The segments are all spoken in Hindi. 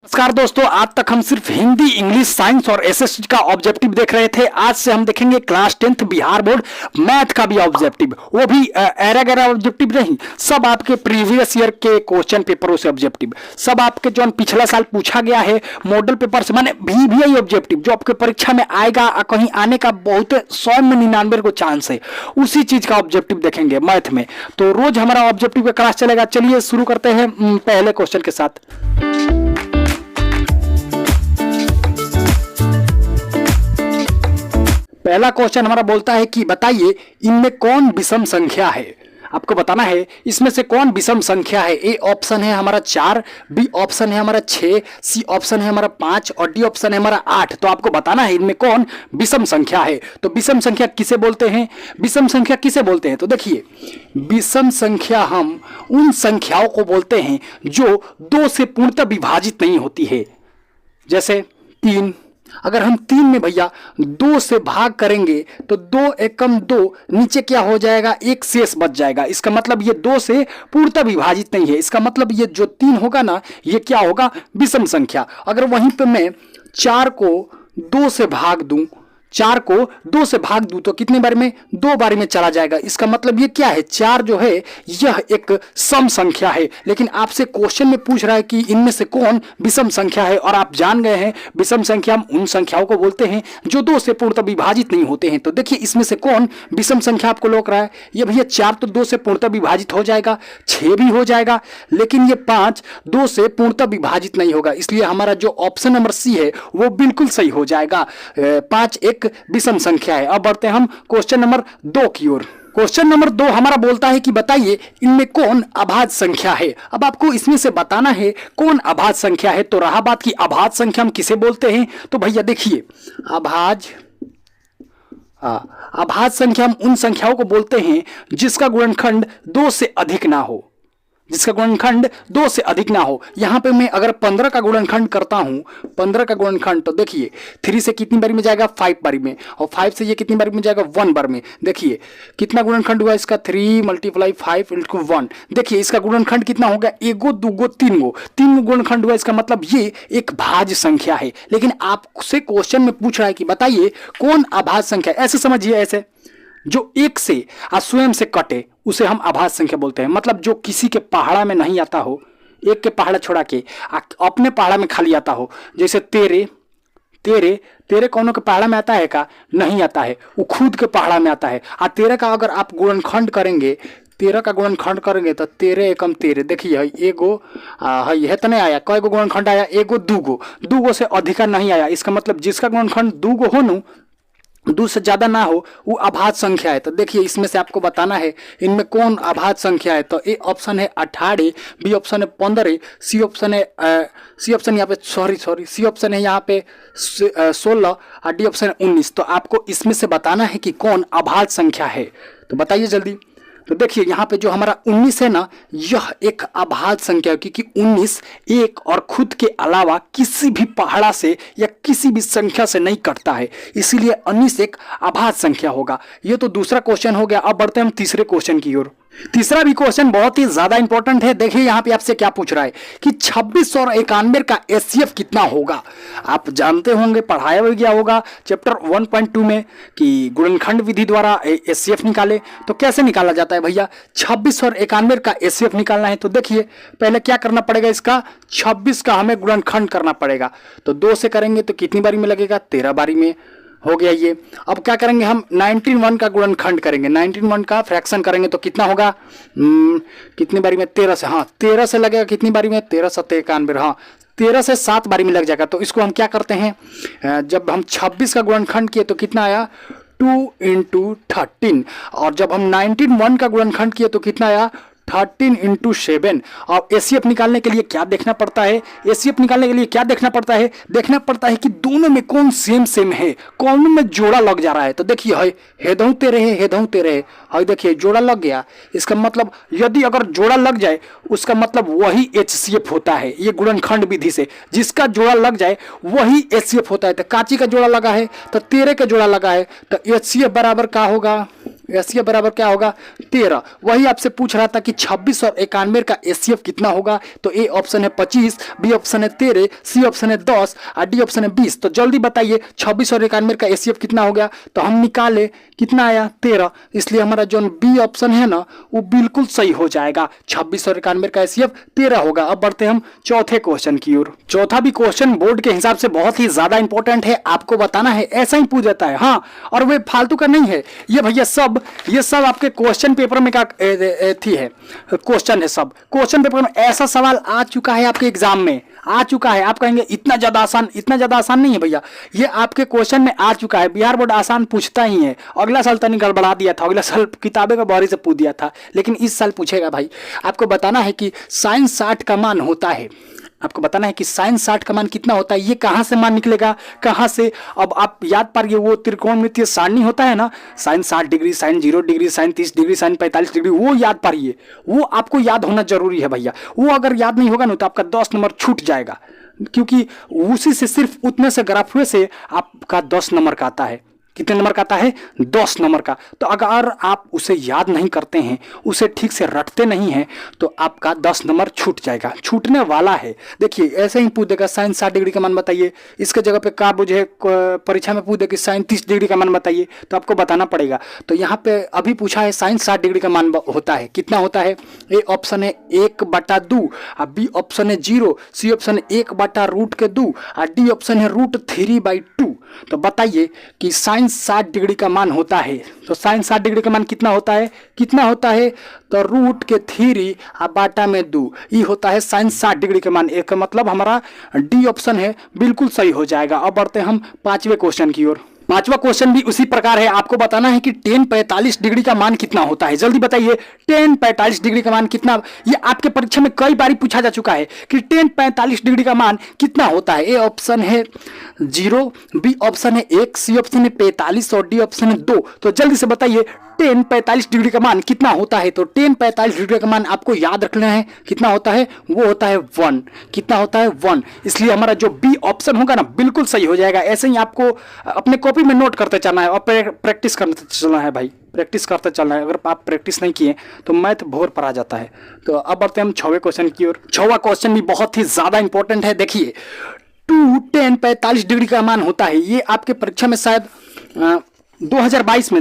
नमस्कार दोस्तों, आज तक हम सिर्फ हिंदी, इंग्लिश, साइंस और एसएसटी का ऑब्जेक्टिव देख रहे थे। आज से हम देखेंगे class 10th Bihar board math का भी ऑब्जेक्टिव, वो भी एरा गैरा ऑब्जेक्टिव नहीं, सब आपके प्रीवियस ईयर के क्वेश्चन पेपरों से ऑब्जेक्टिव, सब आपके जो पिछला साल पूछा गया है मॉडल पेपर से, माने VVI ऑब्जेक्टिव जो आपके परीक्षा में आएगा, कहीं आने का बहुत 100 में 99 को चांस है, उसी चीज का ऑब्जेक्टिव देखेंगे मैथ में। तो रोज हमारा ऑब्जेक्टिव का क्लास चलेगा। चलिए शुरू करते हैं पहले क्वेश्चन के साथ। पहला क्वेश्चन हमारा बोलता है कि बताइए इनमें कौन विषम संख्या है। आपको बताना है इसमें से कौन विषम संख्या है। ए ऑप्शन है हमारा 4, बी ऑप्शन है हमारा 6, सी ऑप्शन है हमारा 5 और डी ऑप्शन है हमारा 8। तो आपको बताना है इनमें कौन विषम संख्या है। तो विषम संख्या किसे बोलते हैं, विषम संख्या किसे बोलते हैं? तो देखिए, विषम संख्या हम उन संख्याओं को बोलते हैं जो 2 से पूर्णतः विभाजित नहीं होती है। जैसे 3, अगर हम 3 में भैया 2 से भाग करेंगे तो 2 एकम 2, नीचे क्या हो जाएगा, 1 शेष बच जाएगा। इसका मतलब ये 2 से पूर्णतः विभाजित नहीं है। इसका मतलब ये जो 3 होगा ना, ये क्या होगा, विषम संख्या। अगर वहीं पे मैं 4 को 2 से भाग दूं, 4 को 2 से भाग दूं तो कितनी बार में, 2 बार में चला जाएगा। इसका मतलब ये क्या है, 4 जो है यह एक सम संख्या है। लेकिन आपसे क्वेश्चन में पूछ रहा है कि इनमें से कौन विषम संख्या है, और आप जान गए हैं विषम संख्या हम उन संख्याओं को बोलते हैं जो 2 से पूर्णतः विभाजित नहीं होते हैं। तो देखिए इसमें से कौन विषम संख्या आपको लौक रहा है। ये भैया 4 तो 2 से पूर्णतः विभाजित हो जाएगा, 6 भी हो जाएगा, लेकिन ये 5 2 से पूर्णतः विभाजित नहीं होगा। इसलिए हमारा जो ऑप्शन नंबर सी है वो बिल्कुल सही हो जाएगा। 5 एक विषम संख्या है। अब बढ़ते हैं हम क्वेश्चन नंबर 2 की ओर। क्वेश्चन नंबर 2 हमारा बोलता है कि बताइए इनमें कौन अभाज्य संख्या है। अब आपको इसमें से बताना है कौन अभाज्य संख्या है। तो रहा बात की अभाज्य संख्या हम किसे बोलते हैं, तो भैया देखिए, अभाज्य संख्या हम उन संख्याओं को बोलते हैं जिसका गुणनखंड 2 से अधिक ना हो, जिसका गुणनखंड 2 से अधिक ना हो। यहां पे मैं अगर 15 का गुणनखंड करता हूं, 15 का गुणनखंड, तो देखिए 3 से कितनी बारी में जाएगा, 5 बारी में, और 5 से ये कितनी बारी में जाएगा, 1 बार में। देखिए कितना गुणनखंड हुआ इसका, 3 × 5 × 1। देखिए इसका गुणनखंड कितना हो गया, 1 गो 2 गो 3 गो, 3 गो गुणनखंड हुआ। इसका मतलब ये एक भाज्य संख्या है। लेकिन आपसे क्वेश्चन में पूछ रहा है कि बताइए कौन अभाज्य संख्या। ऐसे समझिए, ऐसे जो 1 से स्वयं से कटे उसे हम अभाज्य संख्या बोलते हैं। मतलब जो किसी के पहाड़ा में नहीं आता हो, एक के पहाड़ा छोड़ा के अपने पहाड़ा में खाली आता हो। जैसे तेरे कौनों के पहाड़ा में आता है का, नहीं आता है, वो खुद के पहाड़ा में आता है। तेरे का अगर आप गुणनखंड करेंगे, 13 का गुणनखंड करेंगे तो 13 एकम 13। देखिए एगो है तो नहीं आया, कई गो गुणनखंड आया, एगो 2 गो से अधिक नहीं आया। इसका मतलब जिसका गुणनखंड 2 गो हो न, 2 से ज्यादा ना हो, वो अभाज्य संख्या है। तो देखिए इसमें से आपको बताना है इनमें कौन अभाज्य संख्या है। तो ए ऑप्शन है 18, बी ऑप्शन है 15, सी ऑप्शन है यहाँ पे सी ऑप्शन है यहाँ पे 16 और डी ऑप्शन है 19। तो आपको इसमें से बताना है कि कौन अभाज्य संख्या है। तो बताइए जल्दी। तो देखिए यहाँ पे जो हमारा 19 है ना, यह एक अभाज्य संख्या है, क्योंकि 19 एक और खुद के अलावा किसी भी पहाड़ा से या किसी भी संख्या से नहीं कटता है, इसीलिए 19 एक अभाज्य संख्या होगा। ये तो दूसरा क्वेश्चन हो गया। अब बढ़ते हैं हम तीसरे क्वेश्चन की ओर। तीसरा भी क्वेश्चन बहुत ही ज्यादा इंपॉर्टेंट है। देखिए यहाँ पे आपसे क्या पूछ रहा है कि 26 और 91 का एचसीएफ कितना होगा। आप जानते होंगे, पढ़ाया गया होगा चैप्टर 1.2 में कि गुणनखंड विधि द्वारा एचसीएफ निकाले। तो कैसे निकाला जाता है भैया, 26 और 91 का एचसीएफ निकालना है। तो देखिए पहले क्या करना पड़ेगा, इसका 26 का हमें गुणनखंड करना पड़ेगा। तो 2 से करेंगे तो कितनी बारी में लगेगा, 13 बारी में हो गया ये। अब क्या करेंगे, हम 19 का गुणनखंड करेंगे, 19 का फ्रैक्शन करेंगे तो कितना होगा, कितनी बारी में, 13 से, 13 से लगेगा कितनी बारी में, 13 × 91, 13 से 7 बारी में लग जाएगा। तो इसको हम क्या करते हैं, जब हम 26 का गुणनखंड किए तो कितना आया, 2 × 13, और जब हम 19 का गुणनखंड किए तो कितना आया, 13 × 7। और एचसीएफ निकालने के लिए क्या देखना पड़ता है, एचसीएफ निकालने के लिए क्या देखना पड़ता है, देखना पड़ता है कि दोनों में कौन सेम है, कौन में जोड़ा लग जा रहा है। तो देखिए हेदहू तेरे है, देखिए जोड़ा लग गया। इसका मतलब यदि अगर जोड़ा लग जाए उसका मतलब वही एचसीएफ होता है। ये गुणनखंड विधि से जिसका जोड़ा लग जाए वही एचसीएफ होता है। तो काची का जोड़ा लगा है तो 13 का जोड़ा लगा है, तो एचसीएफ बराबर क्या होगा, एचसीएफ बराबर क्या होगा 13। वही आपसे पूछ रहा था कि 26 और 91 का एचसीएफ कितना होगा, तो ए ऑप्शन है 25, बी ऑप्शन है 13, सी ऑप्शन है 10 और डी ऑप्शन है 20। तो जल्दी बताइए 26 और 91 का एचसीएफ कितना हो गया, तो हम निकाले कितना आया 13, इसलिए हमारा जो बी ऑप्शन है ना वो बिल्कुल सही हो जाएगा। 26 और 91 का एचसीएफ 13 होगा। अब बढ़ते हम चौथे क्वेश्चन की ओर। चौथा भी क्वेश्चन बोर्ड के हिसाब से बहुत ही ज्यादा इंपॉर्टेंट है, आपको बताना है, ऐसा ही पूछ जाता है। हाँ, और वे फालतू का नहीं है ये भैया, ये सब आपके क्वेश्चन पेपर में का थी है, क्वेश्चन है सब। क्वेश्चन पेपर में ऐसा सवाल आ चुका है आपके एग्जाम में, आ चुका है। आप कहेंगे इतना ज्यादा आसान नहीं है भैया, ये आपके क्वेश्चन में आ चुका है। बिहार बोर्ड आसान पूछता ही है। अगला साल तनी गड़बड़ा दिया था, अगला साल किताबें का बारी से पूछ दिया था, लेकिन इस साल पूछेगा भाई। आपको बताना है कि साइन 60 का मान होता है, आपको बताना है कि साइन 60 का मान कितना होता है। ये कहाँ से मान निकलेगा, कहाँ से? अब आप याद पारिए, वो त्रिकोणमितीय सारणी होता है ना, sine 60 degree, sine 0 degree, sine 30 degree, sine 45 degree, वो याद पारिए। वो आपको याद होना जरूरी है भैया। वो अगर याद नहीं होगा ना तो आपका 10 नंबर छूट जाएगा, क्योंकि उसी से, सिर्फ उतने से ग्राफ हुए से आपका 10 नंबर का आता है। कितने नंबर का आता है? 10 नंबर का। तो अगर आप उसे याद नहीं करते हैं, उसे ठीक से रटते नहीं हैं, तो आपका 10 नंबर छूट जाएगा, छूटने वाला है। देखिए ऐसे ही पूछ देगा साइन 60 डिग्री का मान बताइए, इसके जगह पे का मुझे परीक्षा में पूछ दे कि साइन 30 डिग्री का मान बताइए, तो आपको बताना पड़ेगा। तो यहाँ पे अभी पूछा है साइन 60 डिग्री का मान होता है, कितना होता है? ए ऑप्शन है 1/2, और बी ऑप्शन है 0, सी ऑप्शन है 1/√2 और डी ऑप्शन है √3/2। तो बताइए कि साइन 60 डिग्री का मान होता है, तो साइन 60 डिग्री का मान कितना होता है? कितना होता है? तो √3 और बाटा में 2, ये होता है साइन 60 डिग्री का मान। एक मतलब हमारा डी ऑप्शन है बिल्कुल सही हो जाएगा। अब बढ़ते हैं हम पांचवें क्वेश्चन की ओर। पांचवा क्वेश्चन भी उसी प्रकार है, आपको बताना है कि tan 45 डिग्री का मान कितना होता है। जल्दी बताइए tan 45 डिग्री का मान कितना। ये आपके परीक्षा में कई बार पूछा जा चुका है कि tan 45 डिग्री का मान कितना होता है। ए ऑप्शन है 0, बी ऑप्शन है 1, सी ऑप्शन है 45 और डी ऑप्शन है 2। तो जल्दी से बताइए tan 45 डिग्री का मान कितना होता है। तो tan 45 डिग्री का मान आपको याद रखना है, कितना होता है? वो होता है 1। कितना होता है? 1। इसलिए हमारा जो बी ऑप्शन होगा ना बिल्कुल सही हो जाएगा। ऐसे ही आपको अपने कॉपी में नोट करते चलना है और प्रैक्टिस करते चलना है भाई, प्रैक्टिस करते चलना है। अगर आप प्रैक्टिस नहीं किए तो मैथ भोर पर आ जाता है। तो अब बढ़ते हैं हम 6वें क्वेश्चन की ओर। 6वां क्वेश्चन भी बहुत ही ज्यादा इंपॉर्टेंट है। देखिए 2 tan 45 डिग्री का मान होता है। ये आपके परीक्षा में शायद 2022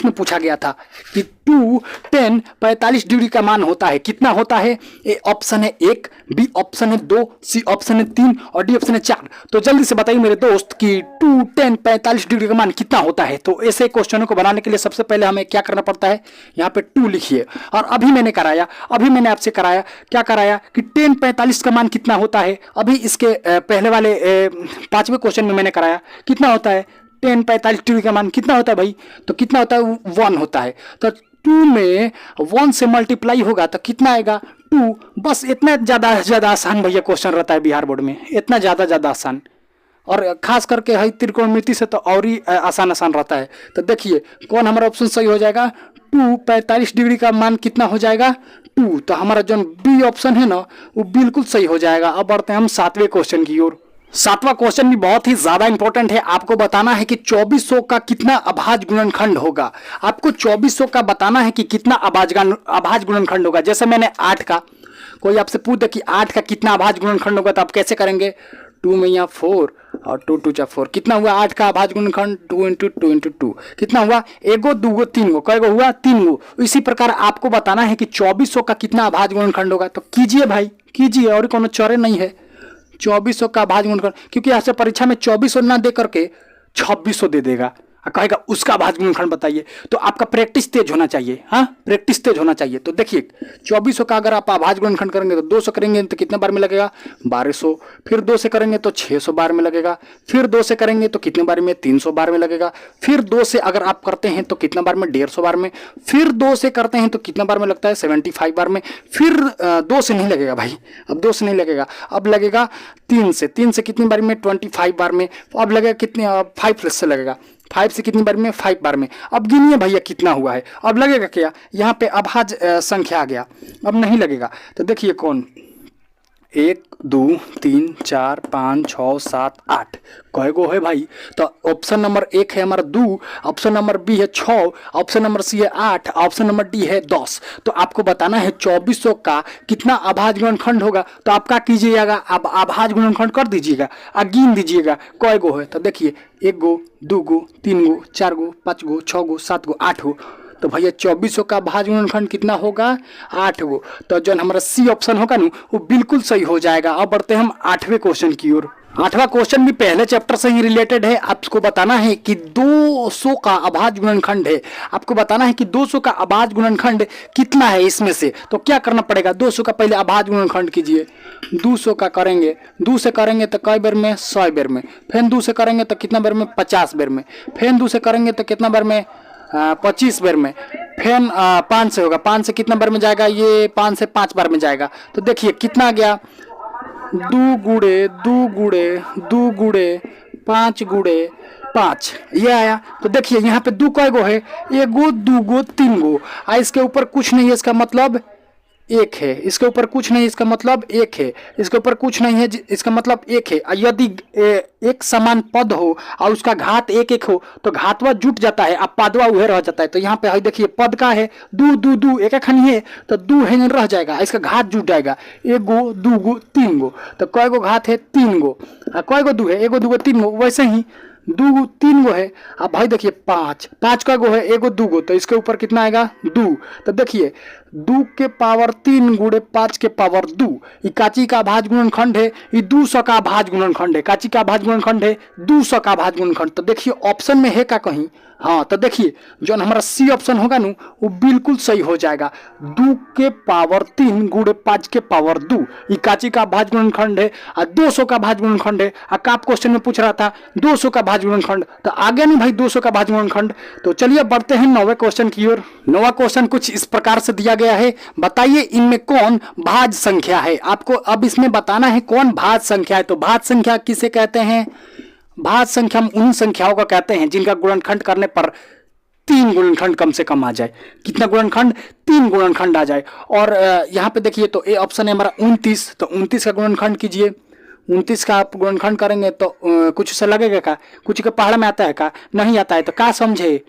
में पूछा गया था कि 2 tan 45 डिग्री का मान होता है, कितना होता है? ए ऑप्शन है 1, बी ऑप्शन है 2, सी ऑप्शन है 3 और डी ऑप्शन है 4। तो जल्दी से बताइए मेरे दोस्त कि 2 tan 45 डिग्री का मान कितना होता है। तो ऐसे क्वेश्चनों को बनाने के लिए सबसे पहले हमें क्या करना पड़ता है? यहाँ पे 2 लिखिए। और अभी मैंने आपसे कराया, क्या कराया कि tan 45 का मान कितना होता है। अभी इसके पहले वाले 5वें क्वेश्चन में मैंने कराया, कितना होता है tan 45 डिग्री का मान कितना होता है भाई? तो कितना होता है? 1 होता है। तो 2 में 1 से मल्टीप्लाई होगा तो कितना आएगा? 2। बस इतना ज़्यादा आसान भैया क्वेश्चन रहता है बिहार बोर्ड में, इतना ज़्यादा आसान। और खास करके है त्रिकोणमिति से तो और ही आसान रहता है। तो देखिए कौन हमारा ऑप्शन सही हो जाएगा? 2 45 डिग्री का मान कितना हो जाएगा? 2। तो हमारा जो बी ऑप्शन है ना वो बिल्कुल सही हो जाएगा। अब बढ़ते हैं हम 7वें क्वेश्चन की ओर। 7वां क्वेश्चन भी बहुत ही ज्यादा इंपॉर्टेंट है। आपको बताना है कि 2400 का कितना अभाज्य गुणनखंड होगा। आपको 2400 का बताना है कि कितना अभाज्य गुणनखंड होगा। जैसे मैंने 8 का, कोई आपसे पूछ दे कि 8 का कितना अभाज्य गुणनखंड होगा, तो आप कैसे करेंगे? 2 में यहाँ 4 और 2 2 4। कितना हुआ 8 का अभाज्य गुणनखंड? 2 × 2 × 2। कितना हुआ? 1 गो 2 गो 3 गो, कई गो हुआ? 3 गो। इसी प्रकार आपको बताना है कि 2400 का कितना अभाज्य गुणनखंड होगा। तो कीजिए भाई, कीजिए, और कोनो चौरे नहीं है। 2400 का अभाज्य गुणनखंड, क्योंकि यहाँ से परीक्षा में 2400 ना दे करके 2600 दे देगा, कहेगा उसका अभाज्य गुणनखंड बताइए। तो आपका प्रैक्टिस तेज होना चाहिए। हाँ, प्रैक्टिस तेज होना चाहिए। तो देखिए 2400 का अगर आप अभाज्य गुणनखंड करेंगे तो 200 करेंगे तो कितने बार में लगेगा? 1200। फिर 2 से करेंगे तो 600 बार में लगेगा। फिर 2 से करेंगे तो कितने बार में? 300 बार में लगेगा। फिर 2 से अगर आप करते हैं तो कितना बार में? 150 बार में। फिर 2 से करते हैं तो कितना बार में लगता है? 75 बार में। फिर 2 से नहीं लगेगा भाई, अब 2 से नहीं लगेगा, अब लगेगा 3 से। 3 से कितनी बार में? 25 बार में। अब लगेगा कितने? 5 से लगेगा। 5 से कितनी बार में? 5 बार में। अब गिनिए भैया कितना हुआ है। अब लगेगा क्या? यहाँ पे अभाज्य संख्या आ गया, अब नहीं लगेगा। तो देखिए कौन 1 2 3 4 5 6 7 8 कय गो है भाई? तो ऑप्शन नंबर 1 है हमारा 2, ऑप्शन नंबर बी है 6, ऑप्शन नंबर सी है 8, ऑप्शन नंबर डी है 10। तो आपको बताना है 2400 का कितना अभाज्य गुणनखंड होगा। तो आप क्या कीजिएगा, आप अभाज्य गुणनखंड कर दीजिएगा और गिन दीजिएगा कय गो है। तो देखिए 1 गो, 2 गो, 3 गो, 4 गो, 5 गो, 6 गो, 7 गो, 8 गो। तो भैया 2400 का भाज्य गुणनखंड कितना होगा? 8 गो। तो जो हमारा सी ऑप्शन होगा ना वो बिल्कुल सही हो जाएगा। अब बढ़ते हैं हम 8वें क्वेश्चन की ओर। 8वां क्वेश्चन भी पहले चैप्टर से ही रिलेटेड है। आपको बताना है कि 200 का अभाज्य गुणनखंड है। आपको बताना है कि 200 का अभाज्य गुणनखंड कितना है इसमें से। तो क्या करना पड़ेगा, 200 का पहले अभाज्य गुणनखंड कीजिए। 200 का करेंगे, 2 से करेंगे तो कई बार में? 100 बार में। फिर 2 से करेंगे तो कितना बार में? 50 बार में। फिर 2 से करेंगे तो कितना बार में? 25 बार में। फिर 5 से होगा, 5 से कितना बार में जाएगा? ये 5 से 5 बार में जाएगा। तो देखिए कितना गया? 2 गुड़े 2 गुड़े 2 गुड़े 5 गुड़े 5 ये आया। तो देखिए यहाँ पे 2 कय गो है? 1 गो, 2 गो, 3 गो। इसके ऊपर कुछ नहीं है, इसका मतलब 1 है। इसके ऊपर कुछ नहीं, इसका मतलब 1 है। इसके ऊपर कुछ नहीं है, इसका मतलब 1 है। यदि एक समान पद हो और उसका घात 1 1 हो तो घातवा जुट जाता है, अब पदवा उहे रह जाता है। तो यहाँ पे देखिए पद का है 2 2 2, एक खनी है तो 2 है रह जाएगा, इसका घात जुट जाएगा। 1 गो, 2 गो, 3 गो। तो कय गो घात है? 3 गो। कय गो 2 है? 1 गो, 2 गो, 3 गो। वैसे ही 2 गो 3 गो है। अब भाई देखिए 5 5 का गो है? 1 गो, 2 गो। तो इसके ऊपर कितना आएगा? 2। तो देखिए 2 के पावर 3 गुणे 5 के पावर 2। ये काची का अभाज्य गुणनखंड है, ये 200 का अभाज्य गुणनखंड है। काची का अभाज्य गुणनखंड है? 200 का अभाज्य गुणनखंड। तो देखिए ऑप्शन में है का कहीं? हाँ, तो देखिए जो हमारा सी ऑप्शन होगा ना वो बिल्कुल सही हो जाएगा। 2 के पावर 3 गुणे 5 के पावर 2 ये काची का अभाज्य गुणनखंड है और 200 का अभाज्य गुणनखंड है। आप क्वेश्चन में पूछ रहा था 200 का अभाज्य गुणनखंड, तो आ गया नहीं भाई 200 का अभाज्य गुणनखंड। तो चलिए बढ़ते हैं 9वें क्वेश्चन की ओर। 9वां क्वेश्चन कुछ इस प्रकार से दिया गया है, बताइए इनमें कौन भाज्य संख्या है। आपको अब इसमें बताना है कौन भाज्य संख्या है। तो भाज्य संख्या किसे कहते हैं? भाज्य संख्या हम उन संख्याओं का कहते हैं जिनका गुणनखंड करने पर 3 गुणनखंड कम से कम आ जाए। कितना गुणनखंड? 3 गुणनखंड आ जाए। और यहाँ पे देखिए तो ए ऑप्शन है हमारा 29। तो 29 का गुणनखंड कीजिए। 29 का आप गुणनखंड करेंगे तो कुछ से लगेगा का? कुछ के पहाड़ में आता है का? नहीं आता है। तो क्या समझे,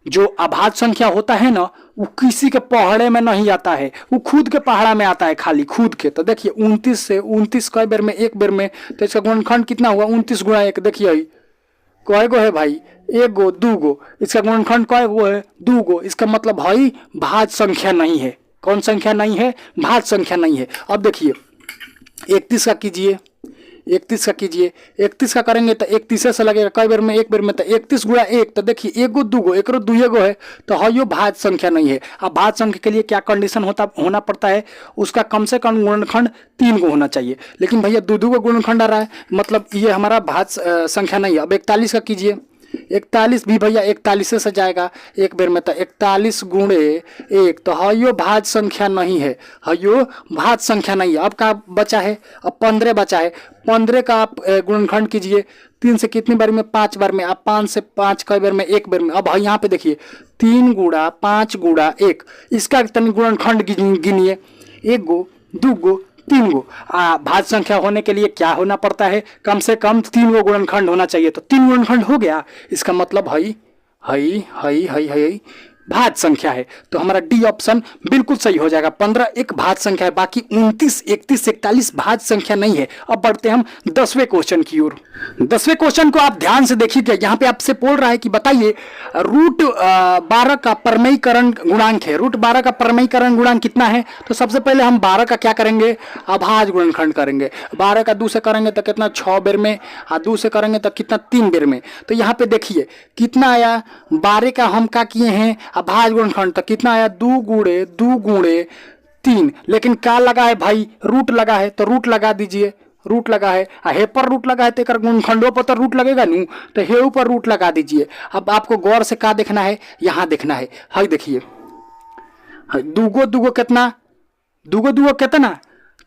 जो अभाज्य संख्या होता है ना वो किसी के पहाड़े में नहीं आता है, वो खुद के पहाड़ा में आता है, खाली खुद के। तो देखिए 29 से 29 कई बार में? 1 बार में। तो इसका गुणनखंड कितना हुआ? 29 गुणा 1। देखिए कय गो है भाई? 1 गो, 2 गो। इसका गुणनखंड कय गो है? 2 गो। इसका मतलब भाई भाज्य संख्या नहीं है। कौन संख्या नहीं है? भाज्य संख्या नहीं है। अब देखिए 31 का कीजिए। 31 का कीजिए। 31 का करेंगे तो 31 से लगेगा कई बार में? 1 बार में। तो 31 गुणा 1। तो देखिए 1 गो, 2 गो, 1 रो 2 गो है। तो हाँ यो भाज्य संख्या नहीं है। अब भाज्य संख्या के लिए क्या कंडीशन होना पड़ता है? उसका कम से कम गुणनखंड 3 गो होना चाहिए। लेकिन भैया 2 2 गो गुणनखंड आ रहा है, मतलब ये हमारा भाज्य संख्या नहीं है। अब 41 का कीजिए। 41 भी भैया 41 से जाएगा 1 बार में। तो 41 गुणे 1। तो हयो भाज्य संख्या नहीं है, हयो भाज्य संख्या नहीं है। अब का बचा है? अब 15 बचा है। 15 का आप गुणनखंड कीजिए। 3 से कितनी बार में? 5 बार में। आप 5 से 5 कई बार में? 1 बार में। अब यहाँ पे देखिए 3 गुणा 5 गुणा 1, इसका तनी गुणनखंड गिनिए। 1 गो, 2 गो, 3 गो। भाज्य संख्या होने के लिए क्या होना पड़ता है? कम से कम 3 गो गुणनखंड होना चाहिए। तो 3 गुणनखंड हो गया, इसका मतलब हई हई हई हई हई भाज्य संख्या है। तो हमारा डी ऑप्शन बिल्कुल सही हो जाएगा। 15 एक भाज्य संख्या है, बाकी 29 31 41 भाज्य संख्या नहीं है। अब बढ़ते हैं हम 10वें क्वेश्चन की ओर। 10वें क्वेश्चन को आप ध्यान से देखिए। यहाँ पे आपसे बोल रहा है कि बताइए रूट 12 का परमेयीकरण गुणांक है। रूट 12 का परमेयीकरण गुणांक कितना है? तो सबसे पहले हम 12 का क्या करेंगे? अभाज्य गुणनखंड करेंगे। 12 का 2 से करेंगे तो कितना? 6 बार में। 2 से करेंगे तो कितना? 3 बार में। तो यहाँ पे देखिए कितना आया? 12 का हम क्या किए हैं? अभाज्य गुणनखंड। तो कितना आया? 2 गुणे 2 गुणे 3। लेकिन क्या लगा है भाई? रूट लगा है। तो रूट लगा दीजिए। रूट लगा है, हे पर रूट लगा है तो एक गुणनखंडों पर तो रूट लगेगा नू, तो हे ऊपर रूट लगा दीजिए। अब आपको गौर से क्या देखना है? यहाँ देखना है। हाई देखिए 2 गो 2 गो कितना? 2 गो 2 गो कितना?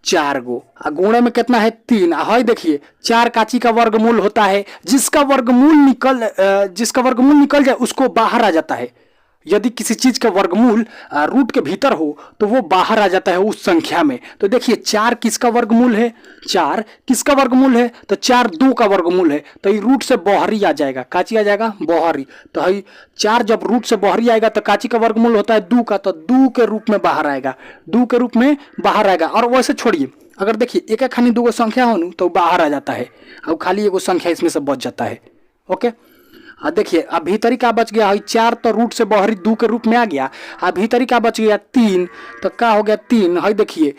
4 गो। गुणे में कितना है? 3। हाई देखिए 4 काची का वर्गमूल होता है। जिसका वर्गमूल निकल जाए उसको बाहर आ जाता है। यदि किसी चीज का वर्गमूल रूट के भीतर हो तो वो बाहर आ जाता है उस संख्या में। तो देखिए 4 किसका वर्गमूल है, 4 किसका वर्गमूल है, तो 4 2 का वर्गमूल है, तो ये रूट से बाहरी आ जाएगा, काची आ जाएगा, बाहरी। तो है 4 जब रूट से बाहरी आएगा तो काची का वर्गमूल होता है 2 का, तो 2 के रूप में बाहर आएगा, 2 के रूप में बाहर आएगा। और वैसे छोड़िए, अगर देखिए एक एक खानी 2 गो संख्या हो तो बाहर आ जाता है, अब खाली एगो संख्या इसमें से बच जाता है। ओके, देखिए अब भीतरी का बच गया है 4, तो रूट से बाहरी 2 के रूप में आ गया। अब भीतरी का बच गया 3, तो क्या हो गया 3 है, देखिए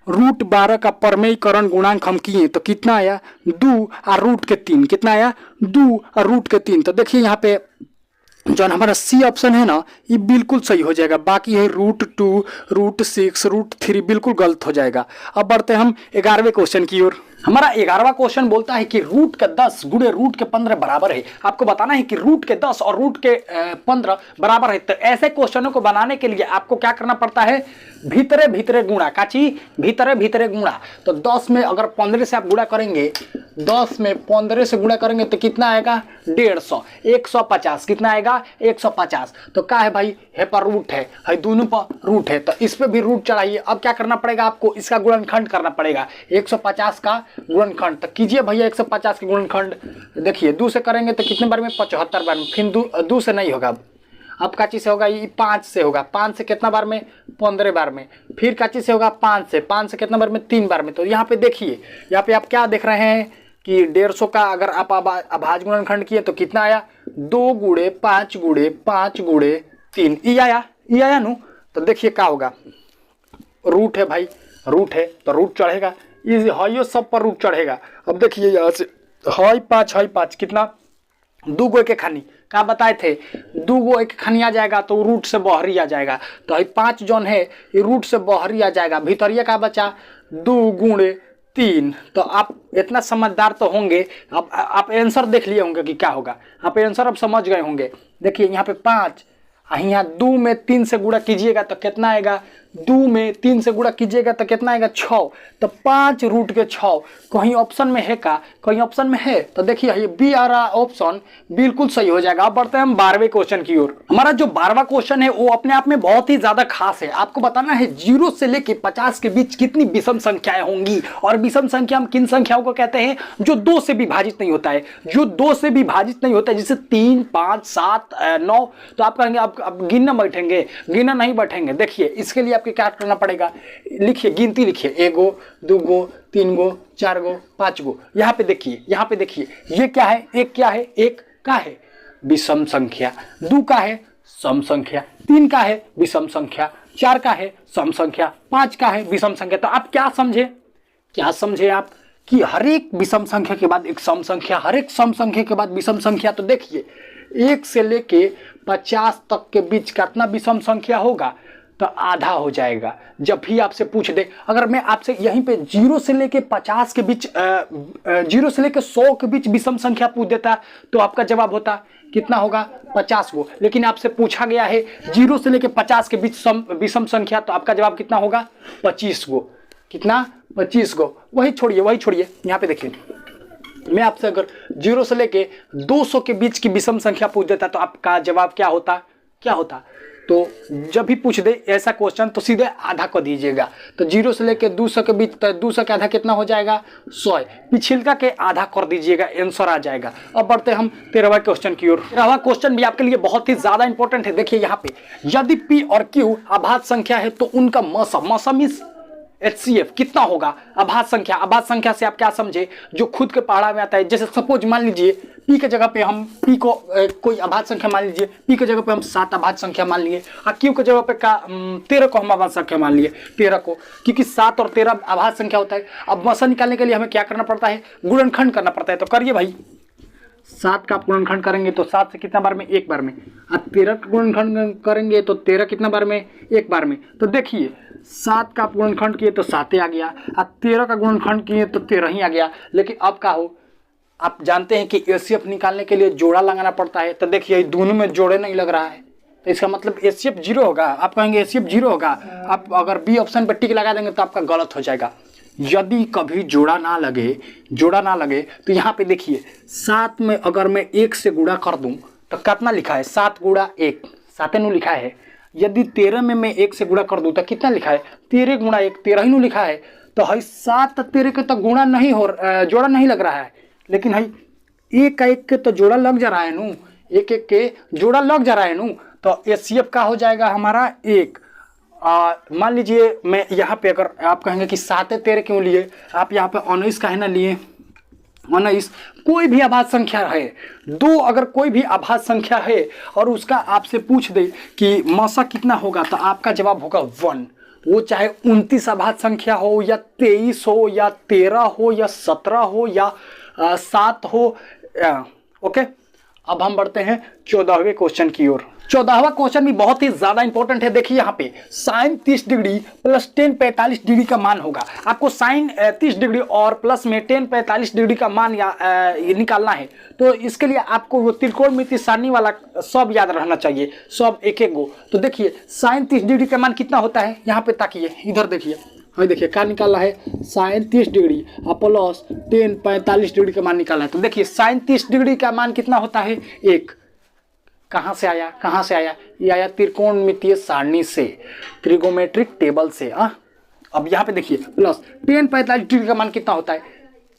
रूट 12 का परमेयीकरण गुणांक हम किए तो कितना आया 2 और रूट के 3, कितना आया 2 और रूट के 3। तो देखिए यहाँ पे जो हमारा सी ऑप्शन है ना ये बिल्कुल सही हो जाएगा, बाकी है √2, √6, √3 बिल्कुल गलत हो जाएगा। अब बढ़ते हम 11वें क्वेश्चन की ओर। हमारा 11वां क्वेश्चन बोलता है कि रूट के 10 गुणे रूट के 15 बराबर है। आपको बताना है कि रूट के 10 और रूट के 15 बराबर है। तो ऐसे क्वेश्चनों को बनाने के लिए आपको क्या करना पड़ता है, भीतरे भीतरे गुणा, काची भीतरे भीतरे गुणा। तो 10 में अगर 15 से आप गुणा करेंगे, 10 में 15 से गुणा करेंगे तो कितना आएगा 150, 150, कितना आएगा 150। तो क्या है भाई, है पर रूट है दोनों पर रूट है, तो इस पे भी रूट चढ़ाइए। अब क्या करना पड़ेगा आपको, इसका गुणनखंड करना पड़ेगा, 150 का गुणनखंड। तो कीजिए भैया 150 के गुणनखंड। देखिए 2 से करेंगे तो कितने बार में, 75 बार में, फिर 2 से नहीं होगा, अब का चीज से होगा, ये 5 से होगा, 5 से कितना बार में, 15 बार में, फिर का चीज से होगा 5 से कितना बार में, 3 बार में। तो यहाँ पे देखिए, यहाँ पे आप क्या देख रहे हैं कि 150 का अगर आप अभाज्य गुणनखंड किए तो कितना आया 2 गुणे 5 गुणे 5 गुणे 3, ये आया नु। तो देखिए क्या होगा, रूट है भाई, रूट है तो रूट चढ़ेगा, ये हाइयो सब पर रूट चढ़ेगा। अब देखिए यहाँ से हाई 5 कितना 2 गो एक खानी क्या बताए थे, 2 गो एक खानी आ जाएगा तो रूट से बाहरी आ जाएगा। तो 5 जौन है ये रूट से बाहरी आ जाएगा, भीतरिया का बचा 2 गुणे 3। तो आप इतना समझदार तो होंगे, अब आप आंसर देख लिए होंगे कि क्या होगा, आप आंसर अब समझ गए होंगे। देखिए यहाँ पे 5, यहाँ 2 में 3 से गुणा कीजिएगा तो कितना आएगा, 2 में 3 से गुणा कीजिएगा तो कितना आएगा 6। तो 5 रूट के 6 कहीं ऑप्शन में है का, कहीं ऑप्शन में है तो देखिए ये बी आ रहा ऑप्शन बिल्कुल सही हो जाएगा। अब बढ़ते हैं हम 12वें क्वेश्चन की ओर। हमारा जो 12वां क्वेश्चन है वो अपने आप में बहुत ही ज्यादा खास है। आपको बताना है 0 से लेके 50 के बीच कितनी विषम संख्याएं होंगी, और विषम संख्या हम किन संख्याओं को कहते हैं, जो 2 से विभाजित नहीं होता है, जो 2 से विभाजित नहीं होता है, जैसे 3, 5, 7, 9। तो आप कहेंगे आप गिनना बैठेंगे, गिनना नहीं बैठेंगे। देखिए इसके लिए आपको क्या करना पड़ेगा, लिखिए गिनती लिखिए, 1 गो 2 गो 3 गो 4 गो 5 गो। यहाँ पे देखिए, यहाँ पे देखिए ये क्या है, एक क्या है, एक का है विषम संख्या, 2 का है सम संख्या, 3 का है विषम संख्या, 4 का है सम संख्या, 5 का है विषम संख्या। तो आप क्या समझे, क्या समझे आप कि हर एक विषम संख्या के बाद एक सम संख्या, हर एक सम संख्या के बाद विषम संख्या। तो देखिए 1 से लेके 50 तक के बीच कितना विषम संख्या होगा, तो आधा हो जाएगा। जब भी आपसे पूछ दे, अगर मैं आपसे यहीं पे 0 से लेके 50 के बीच 0 से लेके 100 के बीच विषम संख्या पूछ देता तो आपका जवाब होता कितना होगा 50 गो। लेकिन आपसे पूछा गया है 0 से लेके 50 के बीच विषम संख्या, तो आपका जवाब कितना होगा 25 गो। कितना 25 गो। वही छोड़िए यहाँ पे देखिए, मैं आपसे अगर 0 से लेके 200 के बीच की विषम संख्या पूछ देता तो आपका जवाब क्या होता। तो जब भी पूछ दे ऐसा क्वेश्चन तो सीधे आधा कर दीजिएगा। तो 0 से लेके 200 के बीच, तो 200 के आधा कितना हो जाएगा 100, पिछिलका के आधा कर दीजिएगा, आंसर आ जाएगा। अब बढ़ते हम 13वां क्वेश्चन की ओर। 13वां क्वेश्चन भी आपके लिए बहुत ही ज्यादा इंपॉर्टेंट है। देखिए यहाँ पे यदि P और Q अभाज्य संख्या है तो उनका मसम इस HCF कितना होगा। अभाज्य संख्या, अभाज्य संख्या से आप क्या समझे, जो खुद के पहाड़ा में आता है। जैसे सपोज मान लीजिए P के जगह पे हम P को कोई अभाज्य संख्या मान लीजिए, P के जगह पे हम 7 अभाज्य संख्या मान लिए, और Q के जगह पे 13 को हम अभाज्य संख्या मान लिए, 13 को, क्योंकि 7 और 13 अभाज्य संख्या होता है। अब मसा निकालने के लिए हमें क्या करना पड़ता है, गुणनखंड करना पड़ता है। तो करिए भाई, 7 का गुणनखंड करेंगे तो 7 से कितना बार में, 1 बार में, और 13 का गुणनखंड करेंगे तो 13 कितना बार में, 1 बार में। तो देखिए 7 का गुणनखंड किए तो 7 आ गया, और 13 का गुणनखंड किए तो 13 ही आ गया। लेकिन अब क्या हो, आप जानते हैं कि HCF निकालने के लिए जोड़ा लगाना पड़ता है। तो देखिए दोनों में जोड़े नहीं लग रहा है, तो इसका मतलब HCF 0 होगा। आप कहेंगे HCF 0 होगा, आप अगर बी ऑप्शन पर टिक लगा देंगे तो आपका गलत हो जाएगा। यदि कभी जोड़ा ना लगे तो यहाँ पे देखिए 7 में अगर मैं 1 से गुणा कर दूं तो कितना लिखा है, 7 गुणा 1, 7 नु लिखा है। यदि 13 में मैं 1 से गुणा कर दूं तो कितना लिखा है, 13 गुणा 1 13 ही नु लिखा है। तो है 7 13 के तो गुणा नहीं हो, जोड़ा नहीं लग रहा है, लेकिन है 1 1 के तो जोड़ा लग जा रहा है नु, 1 1 के जोड़ा लग जा रहा है नु। तो HCF का हो जाएगा हमारा 1। मान लीजिए मैं यहाँ पे अगर आप कहेंगे कि 7 13 क्यों लिए, आप यहाँ पे 19 का है ना लिए, 19। कोई भी अभाज्य संख्या है, 2 अगर कोई भी अभाज्य संख्या है और उसका आपसे पूछ दे कि मसा कितना होगा, तो आपका जवाब होगा 1। वो चाहे 29 अभाज्य संख्या हो या 23 हो या 13 हो या 17 हो या 7 हो। ओके, अब हम बढ़ते हैं 14वें क्वेश्चन की ओर। 14वां क्वेश्चन भी बहुत ही ज्यादा इंपॉर्टेंट है। देखिए यहाँ पे sine 30 degree plus tan 45 degree का मान होगा। आपको साइन 30 डिग्री और प्लस में टेन 45 डिग्री का मान निकालना है। तो इसके लिए आपको वो त्रिकोणमिति सारणी वाला सब याद रहना चाहिए, सब एक एक गो। तो देखिए साइन 30 डिग्री का मान कितना होता है, यहाँ पे ताकिए, इधर देखिए, हमें देखिए क्या निकाला है, sine 30 degree plus tan 45 degree का मान निकाला है। तो देखिए साइन 30 डिग्री का मान कितना होता है, 1। कहाँ से आया, कहाँ से आया, ये आया त्रिकोणमितीय सारणी से, ट्रिगोमेट्रिक टेबल से। अब यहाँ पे देखिए प्लस टेन 45 डिग्री का मान कितना होता है,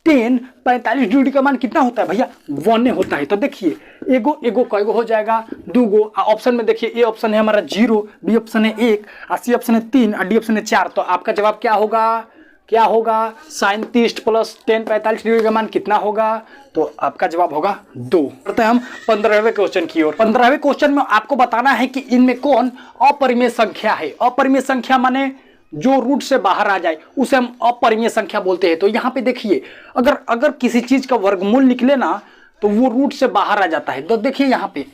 टेन 45 डिग्री का मान कितना होता है भैया, 1 होता है। तो देखिए एगो एगो कईगो हो जाएगा, 2 गो। ऑप्शन में देखिए ए ऑप्शन है हमारा 0, बी ऑप्शन है 1, सी ऑप्शन है 3 और डी ऑप्शन है 4। तो आपका जवाब क्या होगा, क्या होगा, साइन 30 प्लस टेन 45 डिग्री का मान कितना होगा, तो आपका जवाब होगा 2। बढ़ते हैं हम 15वें क्वेश्चन की ओर। 15वें क्वेश्चन में आपको बताना है कि इनमें कौन अपरिमेय संख्या है। अपरिमेय संख्या माने जो रूट से बाहर आ जाए उसे हम अपरिमेय संख्या बोलते हैं। तो यहाँ पे देखिए अगर किसी चीज का वर्गमूल निकले ना तो वो रूट से बाहर आ जाता है। तो देखिए यहाँ पे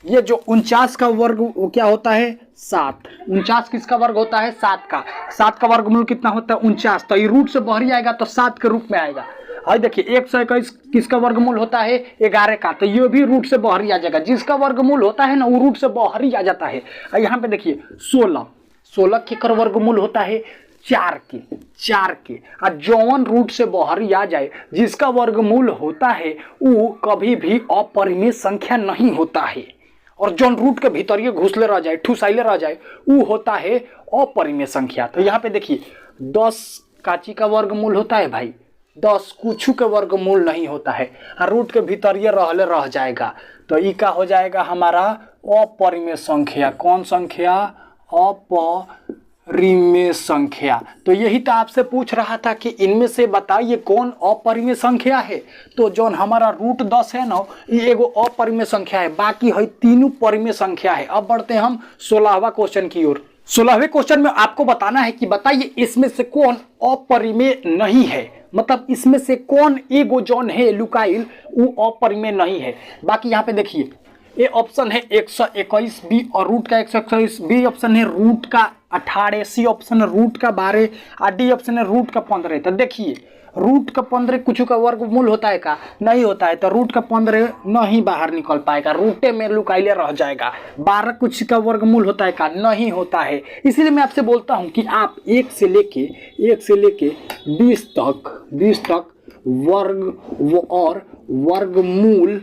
ये जो 49 का वर्ग वो क्या होता है, 7। 49 किसका वर्ग होता है, 7 का। 7 का वर्गमूल कितना होता है, 49। तो ये रूट से बाहर ही आएगा तो 7 के रूप में आएगा। और देखिए 121 किसका वर्गमूल होता है, 11 का। तो ये भी रूट से बाहर ही आ जाएगा। जिसका वर्गमूल होता है ना वो रूट से बाहर ही आ जाता है। और यहाँ पे देखिए 16 के कर वर्गमूल होता है 4 के। और जौन रूट से बाहर ही आ जाए जिसका वर्गमूल होता है वो कभी भी अपरिमेय संख्या नहीं होता है। और जौन रूट के भीतर ये घुसले रह जाए, ठुसाइले रह जाए, वो होता है अपरिमेय संख्या। तो यहाँ पे देखिए 10 काची का वर्गमूल होता है भाई, 10 कुछ के वर्गमूल नहीं होता है। और रूट के भीतर ये रहले रह जाएगा। तो ई का हो जाएगा हमारा अपरिमेय संख्या। कौन संख्या, अपरिमेय संख्या। तो यही तो आपसे पूछ रहा था कि इनमें से बताइए कौन अपरिमेय संख्या है। तो जौन हमारा रूट 10 है ना ये एगो अपरिमेय संख्या है, बाकी है तीनों परिमेय संख्या है। अब बढ़ते हैं हम 16वां क्वेश्चन की ओर। 16वें क्वेश्चन में आपको बताना है कि बताइए इसमें से कौन अपरिमेय नहीं है। मतलब इसमें से कौन एगो जौन है लुकाइल वो अपरिमेय नहीं है। बाकी यहाँ पे देखिए ए ऑप्शन है 121, बी और रूट का 121, बी ऑप्शन है रूट का 18, सी ऑप्शन है रूट का 12 और डी ऑप्शन है रूट का 15। तो देखिए रूट का 15 कुछ का वर्गमूल होता है का, नहीं होता है। तो रूट का 15 नहीं बाहर निकल पाएगा, रूटे में लुकाइले रह जाएगा। 12 कुछ का वर्गमूल होता है का, नहीं होता है। इसीलिए मैं आपसे बोलता हूँ कि आप 1 से लेके 20 तक वर्ग और वर्गमूल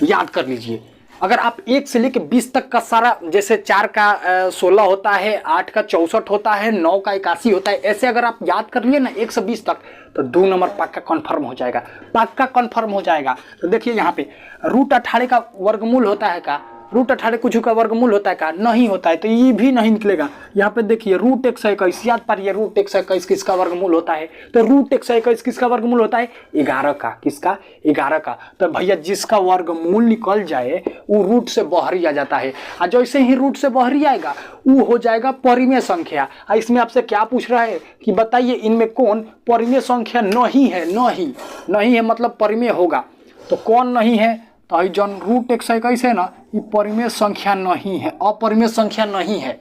याद कर लीजिए। अगर आप 1 से लेके 20 तक का सारा, जैसे 4 का 16 होता है, 8 का 64 होता है, 9 का 81 होता है, ऐसे अगर आप याद कर लिए ना 1 से 20 तक तो 2 नंबर पक्का कन्फर्म हो जाएगा, पक्का कन्फर्म हो जाएगा। तो देखिए यहाँ पे रूट 18 का वर्गमूल होता है का, रूट 18 कुछ का वर्गमूल होता है का, नहीं होता है। तो ये भी नहीं निकलेगा। यहाँ पे देखिए रूट 121 याद पारिए, रूट 121 किसका वर्गमूल होता है। तो रूट 121 किसका वर्गमूल होता है, 11 का। किसका, 11 का। तो भैया जिसका वर्गमूल निकल जाए वो रूट से बाहर ही आ जाता है। और जैसे ही रूट से बाहर ही आएगा वो हो जाएगा परिमेय संख्या। इसमें आपसे क्या पूछ रहा है कि बताइए इनमें कौन परिमेय संख्या नहीं है। नहीं है मतलब परिमेय होगा। तो कौन नहीं है, तो जौन रूट 121 है ना ये परिमेय संख्या नहीं है, अपरिमेय संख्या नहीं है।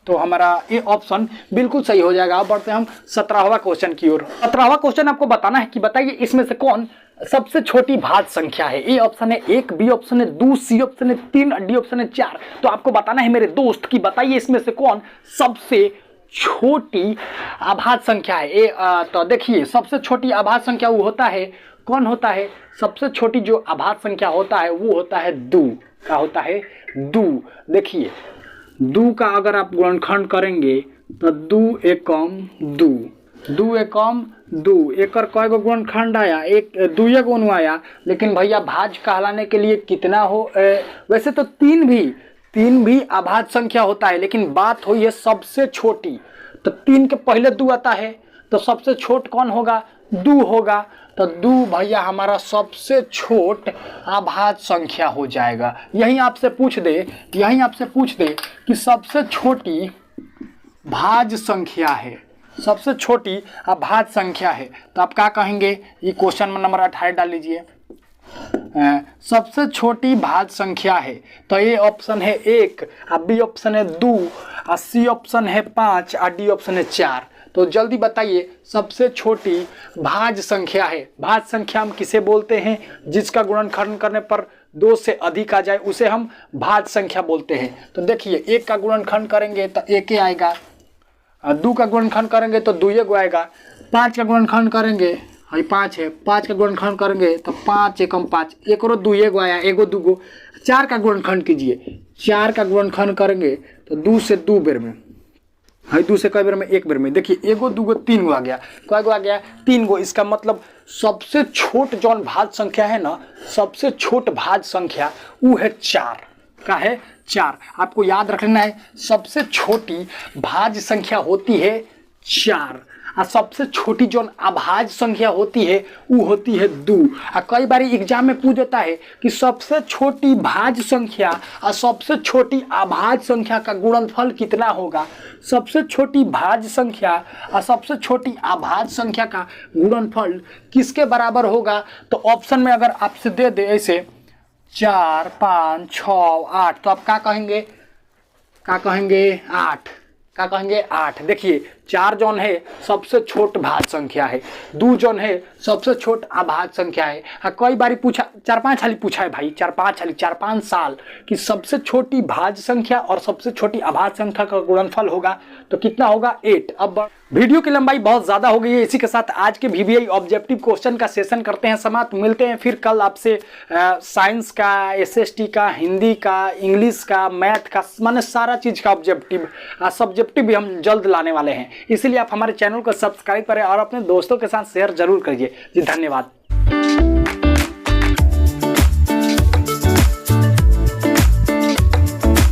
तो हमारा ये ऑप्शन बिल्कुल सही हो जाएगा। अब बढ़ते हैं हम 17वां क्वेश्चन की ओर। 17वां क्वेश्चन आपको बताना है कि बताइए इसमें से कौन सबसे छोटी भाज्य संख्या है। ए ऑप्शन है 1, बी ऑप्शन है 2, सी ऑप्शन है 3, डी ऑप्शन है 4। तो आपको बताना है मेरे दोस्त कि बताइए इसमें से कौन सबसे छोटी अभाज्य संख्या है। तो देखिए सबसे छोटी अभाज्य संख्या वो होता है कौन होता है? सबसे छोटी जो अभाज्य संख्या होता है वो होता है 2। क्या होता है? 2। देखिए 2 का अगर आप गुणनखंड करेंगे तो 2 एकम 2, 2 एकम 2, एकर कय गो गुणनखंड आया? एक 2 गुण आया। लेकिन भैया भाज्य कहलाने के लिए कितना हो? वैसे तो 3 भी अभाज्य संख्या होता है, लेकिन बात हुई है सबसे छोटी, तो 3 के पहले 2 आता है, तो सबसे छोट कौन होगा? 2 होगा। तो 2 भैया हमारा सबसे छोट अभाज्य संख्या हो जाएगा। यहीं आपसे पूछ दे कि सबसे छोटी भाज्य संख्या है, सबसे छोटी अभाज्य संख्या है, तो आप क्या कहेंगे? ये क्वेश्चन नंबर 28 डाल लीजिए। सबसे छोटी भाज्य संख्या है, तो ए ऑप्शन है 1, बी ऑप्शन है 2, सी ऑप्शन है 5, डी ऑप्शन है 4। तो जल्दी बताइए सबसे छोटी भाज्य संख्या है। भाज्य संख्या हम किसे बोलते हैं? जिसका गुणनखंड करने पर 2 से अधिक आ जाए उसे हम भाज्य संख्या बोलते हैं। तो देखिए 1 का गुणनखंड करेंगे तो 1 आएगा, 2 का गुणनखंड करेंगे तो 2 आएगा, 5 का गुणनखंड करेंगे 5 है, 5 का गुणनखंड करेंगे तो 5 एकम 5, एक और 2 आया, 1 2। 4 का गुणनखंड कीजिए, 4 का गुणनखंड करेंगे तो 2 से 2 बेर में, 2 से कई बेर में? 1 बेर में। देखिए 1 2 3 गो आ गया, कई गो आ गया? 3 गो। इसका मतलब सबसे छोट जौन भाज्य संख्या है ना, सबसे छोट भाज्य संख्या वो है 4। का है? 4। आपको याद रखना है सबसे छोटी भाज्य संख्या होती है 4, और सबसे छोटी जो अभाज्य संख्या होती है वो होती है 2। और कई बार एग्जाम में पूछ देता है कि सबसे छोटी भाज्य संख्या और सबसे छोटी अभाज्य संख्या का गुणनफल कितना होगा? सबसे छोटी भाज्य संख्या और सबसे छोटी अभाज्य संख्या का गुणनफल किसके बराबर होगा? तो ऑप्शन में अगर आपसे दे दे ऐसे 4 5 6 8, तो आप क्या कहेंगे? 8। क्या कहेंगे? 8। देखिए 4 जौन है सबसे छोट भाज्य संख्या है, 2 जौन है सबसे छोट अभाज्य संख्या है। कई बार पूछा, 4-5 साल पूछा है भाई, 4-5 साल कि सबसे छोटी भाज्य संख्या और सबसे छोटी अभाज्य संख्या का गुणनफल होगा तो कितना होगा? 8। अब वीडियो की लंबाई बहुत ज्यादा हो गई है, इसी के साथ आज के VBI ऑब्जेक्टिव क्वेश्चन का सेशन करते हैं समाप्त। मिलते हैं फिर कल आपसे साइंस का, SST का, हिंदी का, इंग्लिश का, मैथ का, माने सारा चीज का ऑब्जेक्टिव, सब्जेक्टिव भी हम जल्द लाने वाले हैं। इसलिए आप हमारे चैनल को सब्सक्राइब करें और अपने दोस्तों के साथ शेयर जरूर करिए जी। धन्यवाद।